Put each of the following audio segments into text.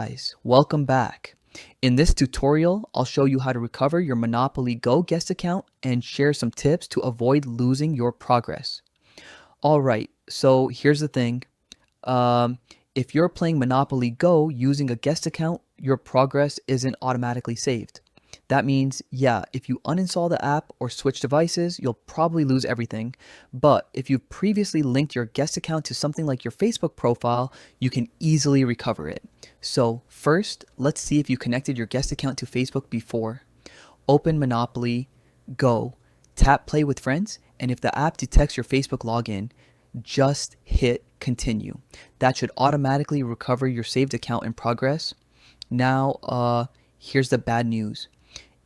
Guys, welcome back. In this tutorial, I'll show you how to recover your Monopoly Go guest account and share some tips to avoid losing your progress. Alright, so here's the thing. If you're playing Monopoly Go using a guest account, your progress isn't automatically saved. That means, yeah, if you uninstall the app or switch devices, you'll probably lose everything. But if you've previously linked your guest account to something like your Facebook profile, you can easily recover it. So first, let's see if you connected your guest account to Facebook before. Open Monopoly Go, tap Play with Friends, and if the app detects your Facebook login, just hit continue. That should automatically recover your saved account in progress. Now, here's the bad news.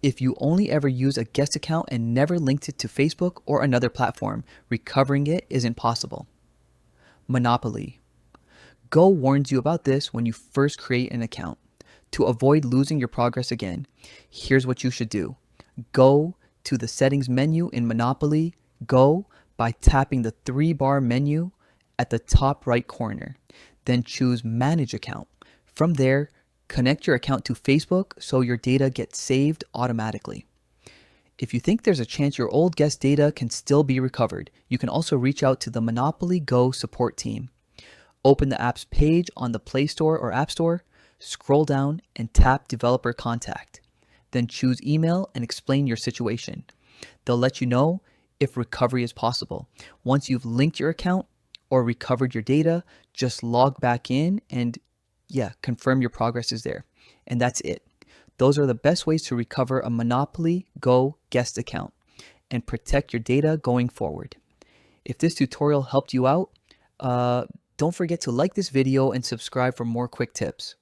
If you only ever use a guest account and never linked it to Facebook or another platform, recovering it isn't possible. Monopoly. Go warns you about this when you first create an account. To avoid losing your progress again, here's what you should do. Go to the settings menu in Monopoly Go by tapping the 3-bar menu at the top right corner. Then choose Manage Account. From there, connect your account to Facebook so your data gets saved automatically. If you think there's a chance your old guest data can still be recovered, you can also reach out to the Monopoly Go support team. Open the app's page on the Play Store or App Store, scroll down and tap Developer Contact. Then choose Email and explain your situation. They'll let you know if recovery is possible. Once you've linked your account or recovered your data, just log back in and confirm your progress is there. And that's it. Those are the best ways to recover a Monopoly Go guest account and protect your data going forward. If this tutorial helped you out, don't forget to like this video and subscribe for more quick tips.